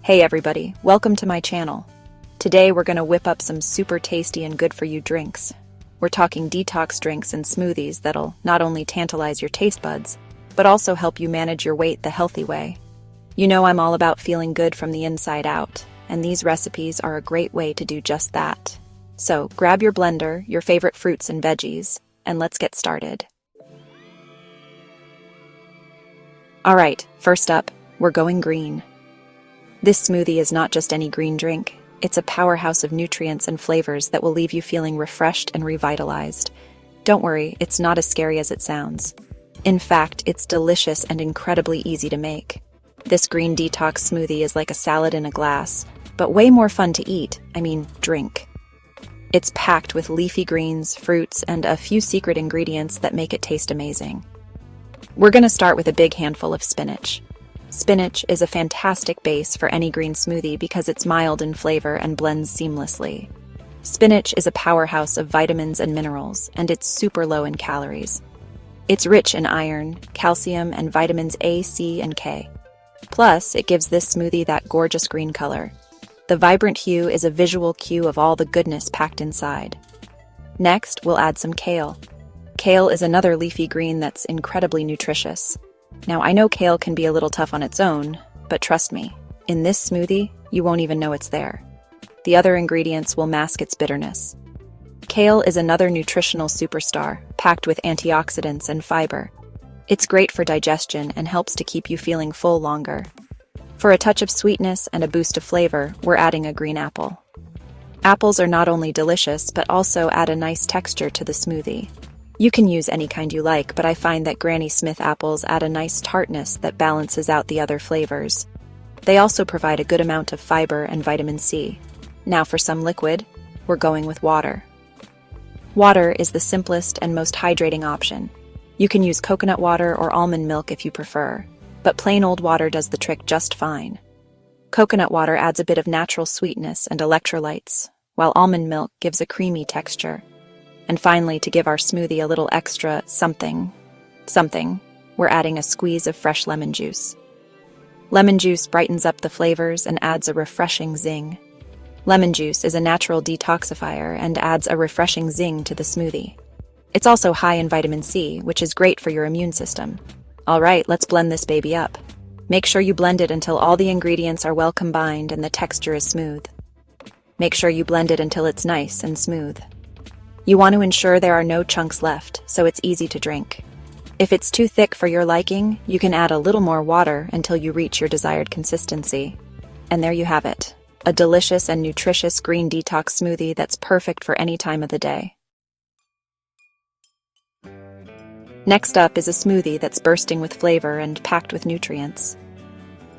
Hey everybody, welcome to my channel. Today we're gonna whip up some super tasty and good for you drinks. We're talking detox drinks and smoothies that'll not only tantalize your taste buds, but also help you manage your weight the healthy way. You know I'm all about feeling good from the inside out, and these recipes are a great way to do just that. So grab your blender, your favorite fruits and veggies, and let's get started. Alright, first up, we're going green. This smoothie is not just any green drink, it's a powerhouse of nutrients and flavors that will leave you feeling refreshed and revitalized. Don't worry, it's not as scary as it sounds. In fact, it's delicious and incredibly easy to make. This green detox smoothie is like a salad in a glass, but way more fun to eat, drink. It's packed with leafy greens, fruits, and a few secret ingredients that make it taste amazing. We're gonna start with a big handful of spinach. Spinach is a fantastic base for any green smoothie because it's mild in flavor and blends seamlessly. Spinach is a powerhouse of vitamins and minerals, and it's super low in calories. It's rich in iron, calcium, and vitamins A, C, and K. Plus, it gives this smoothie that gorgeous green color. The vibrant hue is a visual cue of all the goodness packed inside. Next, we'll add some kale. Kale is another leafy green that's incredibly nutritious. Now, I know kale can be a little tough on its own, but trust me, in this smoothie, you won't even know it's there. The other ingredients will mask its bitterness. Kale is another nutritional superstar, packed with antioxidants and fiber. It's great for digestion and helps to keep you feeling full longer. For a touch of sweetness and a boost of flavor, we're adding a green apple. Apples are not only delicious, but also add a nice texture to the smoothie. You can use any kind you like, but I find that Granny Smith apples add a nice tartness that balances out the other flavors. They also provide a good amount of fiber and vitamin C. Now for some liquid, we're going with water. Water is the simplest and most hydrating option. You can use coconut water or almond milk if you prefer, but plain old water does the trick just fine. Coconut water adds a bit of natural sweetness and electrolytes, while almond milk gives a creamy texture. And finally, to give our smoothie a little extra something, we're adding a squeeze of fresh lemon juice. Lemon juice brightens up the flavors and adds a refreshing zing. Lemon juice is a natural detoxifier and adds a refreshing zing to the smoothie. It's also high in vitamin C, which is great for your immune system. All right, let's blend this baby up. Make sure you blend it until all the ingredients are well combined and the texture is smooth. Make sure you blend it until it's nice and smooth. You want to ensure there are no chunks left, so it's easy to drink. If it's too thick for your liking, you can add a little more water until you reach your desired consistency. And there you have it, a delicious and nutritious green detox smoothie that's perfect for any time of the day. Next up is a smoothie that's bursting with flavor and packed with nutrients.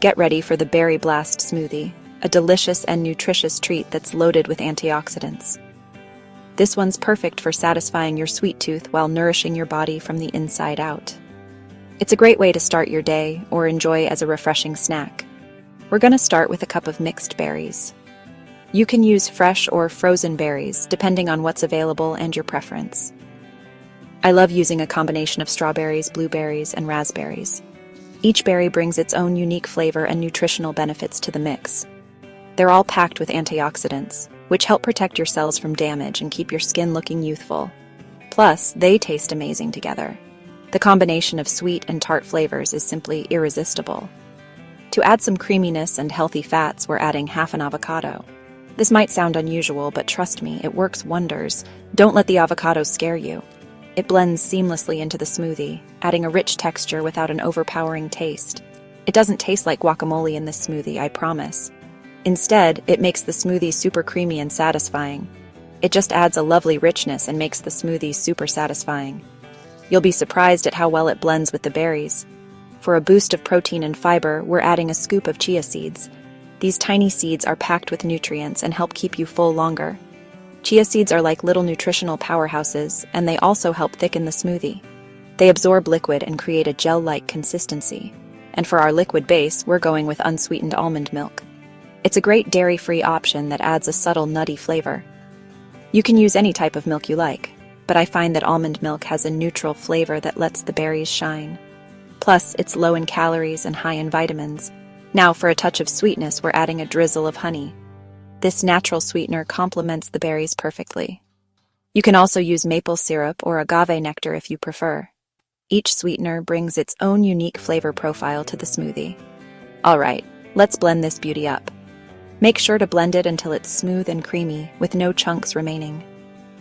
Get ready for the Berry Blast smoothie, a delicious and nutritious treat that's loaded with antioxidants. This one's perfect for satisfying your sweet tooth while nourishing your body from the inside out. It's a great way to start your day or enjoy as a refreshing snack. We're going to start with a cup of mixed berries. You can use fresh or frozen berries, depending on what's available and your preference. I love using a combination of strawberries, blueberries, and raspberries. Each berry brings its own unique flavor and nutritional benefits to the mix. They're all packed with antioxidants, which help protect your cells from damage and keep your skin looking youthful. Plus, they taste amazing together. The combination of sweet and tart flavors is simply irresistible. To add some creaminess and healthy fats, we're adding half an avocado. This might sound unusual, but trust me, it works wonders. Don't let the avocado scare you. It blends seamlessly into the smoothie, adding a rich texture without an overpowering taste. It doesn't taste like guacamole in this smoothie, I promise. Instead, it makes the smoothie super creamy and satisfying. It just adds a lovely richness and makes the smoothie super satisfying. You'll be surprised at how well it blends with the berries. For a boost of protein and fiber, we're adding a scoop of chia seeds. These tiny seeds are packed with nutrients and help keep you full longer. Chia seeds are like little nutritional powerhouses, and they also help thicken the smoothie. They absorb liquid and create a gel-like consistency. And for our liquid base, we're going with unsweetened almond milk. It's a great dairy-free option that adds a subtle nutty flavor. You can use any type of milk you like, but I find that almond milk has a neutral flavor that lets the berries shine. Plus, it's low in calories and high in vitamins. Now for a touch of sweetness, we're adding a drizzle of honey. This natural sweetener complements the berries perfectly. You can also use maple syrup or agave nectar if you prefer. Each sweetener brings its own unique flavor profile to the smoothie. All right, let's blend this beauty up. Make sure to blend it until it's smooth and creamy, with no chunks remaining.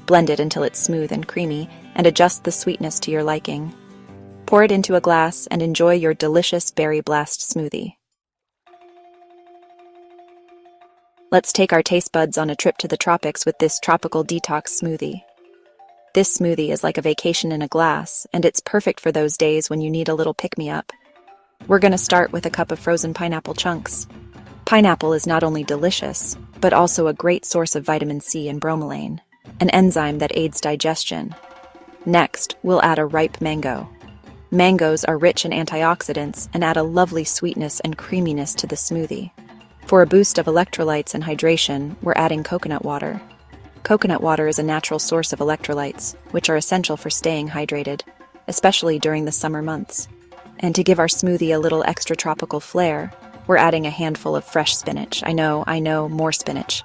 Blend it until it's smooth and creamy, and adjust the sweetness to your liking. Pour it into a glass and enjoy your delicious berry blast smoothie. Let's take our taste buds on a trip to the tropics with this tropical detox smoothie. This smoothie is like a vacation in a glass, and it's perfect for those days when you need a little pick-me-up. We're going to start with a cup of frozen pineapple chunks. Pineapple is not only delicious, but also a great source of vitamin C and bromelain, an enzyme that aids digestion. Next, we'll add a ripe mango. Mangoes are rich in antioxidants and add a lovely sweetness and creaminess to the smoothie. For a boost of electrolytes and hydration, we're adding coconut water. Coconut water is a natural source of electrolytes, which are essential for staying hydrated, especially during the summer months. And to give our smoothie a little extra tropical flair, we're adding a handful of fresh spinach. I know, more spinach.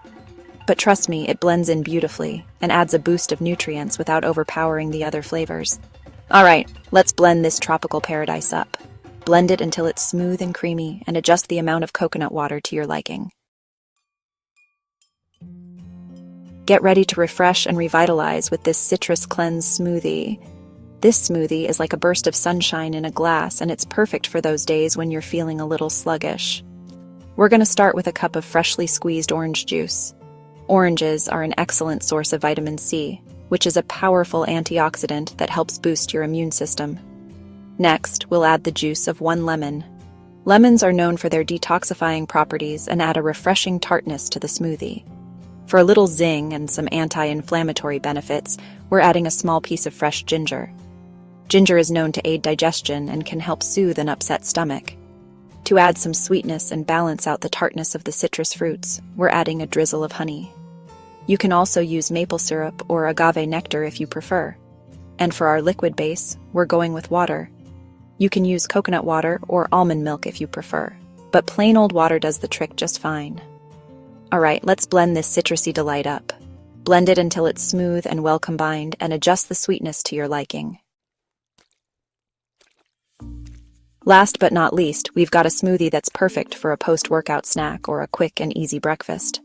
But trust me, it blends in beautifully and adds a boost of nutrients without overpowering the other flavors. All right, let's blend this tropical paradise up. Blend it until it's smooth and creamy, and adjust the amount of coconut water to your liking. Get ready to refresh and revitalize with this citrus cleanse smoothie. This smoothie is like a burst of sunshine in a glass, and it's perfect for those days when you're feeling a little sluggish. We're going to start with a cup of freshly squeezed orange juice. Oranges are an excellent source of vitamin C, which is a powerful antioxidant that helps boost your immune system. Next, we'll add the juice of 1 lemon. Lemons are known for their detoxifying properties and add a refreshing tartness to the smoothie. For a little zing and some anti-inflammatory benefits, we're adding a small piece of fresh ginger. Ginger is known to aid digestion and can help soothe an upset stomach. To add some sweetness and balance out the tartness of the citrus fruits, we're adding a drizzle of honey. You can also use maple syrup or agave nectar if you prefer. And for our liquid base, we're going with water. You can use coconut water or almond milk if you prefer, but plain old water does the trick just fine. All right, let's blend this citrusy delight up. Blend it until it's smooth and well combined, and adjust the sweetness to your liking. Last but not least, we've got a smoothie that's perfect for a post-workout snack or a quick and easy breakfast.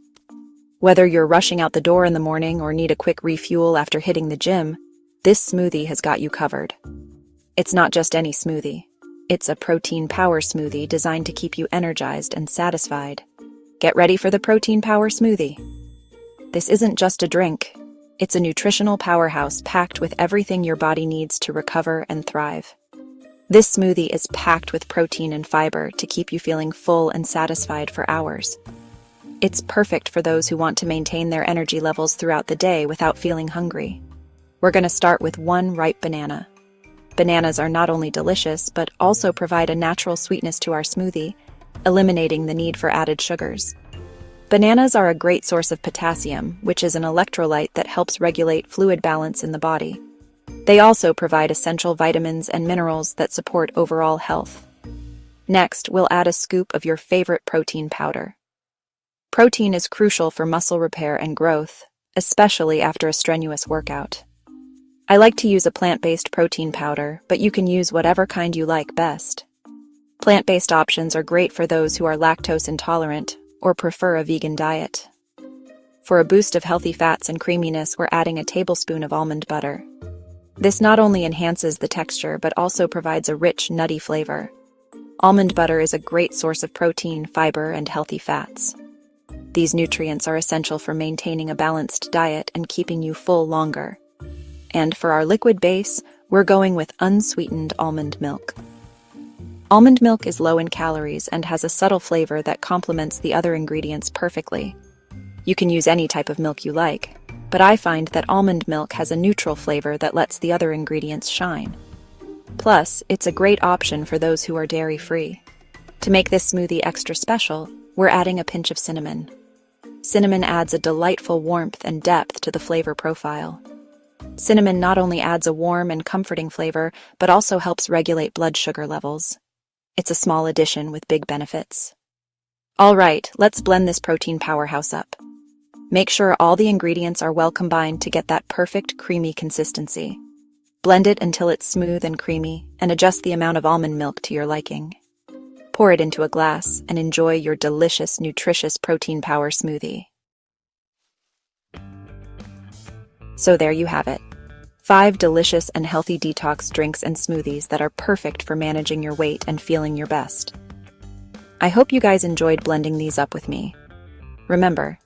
Whether you're rushing out the door in the morning or need a quick refuel after hitting the gym, this smoothie has got you covered. It's not just any smoothie. It's a protein power smoothie designed to keep you energized and satisfied. Get ready for the protein power smoothie. This isn't just a drink. It's a nutritional powerhouse packed with everything your body needs to recover and thrive. This smoothie is packed with protein and fiber to keep you feeling full and satisfied for hours. It's perfect for those who want to maintain their energy levels throughout the day without feeling hungry. We're going to start with 1 ripe banana. Bananas are not only delicious, but also provide a natural sweetness to our smoothie, eliminating the need for added sugars. Bananas are a great source of potassium, which is an electrolyte that helps regulate fluid balance in the body. They also provide essential vitamins and minerals that support overall health. Next, we'll add a scoop of your favorite protein powder. Protein is crucial for muscle repair and growth, especially after a strenuous workout. I like to use a plant-based protein powder, but you can use whatever kind you like best. Plant-based options are great for those who are lactose intolerant or prefer a vegan diet. For a boost of healthy fats and creaminess, we're adding a tablespoon of almond butter. This not only enhances the texture, but also provides a rich, nutty flavor. Almond butter is a great source of protein, fiber, and healthy fats. These nutrients are essential for maintaining a balanced diet and keeping you full longer. And for our liquid base, we're going with unsweetened almond milk. Almond milk is low in calories and has a subtle flavor that complements the other ingredients perfectly. You can use any type of milk you like, but I find that almond milk has a neutral flavor that lets the other ingredients shine. Plus, it's a great option for those who are dairy-free. To make this smoothie extra special, we're adding a pinch of cinnamon. Cinnamon adds a delightful warmth and depth to the flavor profile. Cinnamon not only adds a warm and comforting flavor, but also helps regulate blood sugar levels. It's a small addition with big benefits. All right, let's blend this protein powerhouse up. Make sure all the ingredients are well combined to get that perfect creamy consistency. Blend it until it's smooth and creamy, and adjust the amount of almond milk to your liking. Pour it into a glass and enjoy your delicious, nutritious protein power smoothie. So there you have it. 5 delicious and healthy detox drinks and smoothies that are perfect for managing your weight and feeling your best. I hope you guys enjoyed blending these up with me. Remember,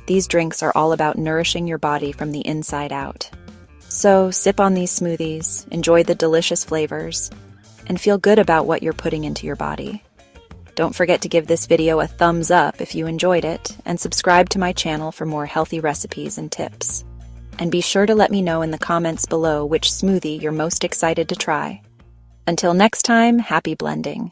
these drinks are all about nourishing your body from the inside out. So sip on these smoothies, enjoy the delicious flavors, and feel good about what you're putting into your body. Don't forget to give this video a thumbs up if you enjoyed it, and subscribe to my channel for more healthy recipes and tips. And be sure to let me know in the comments below which smoothie you're most excited to try. Until next time, happy blending.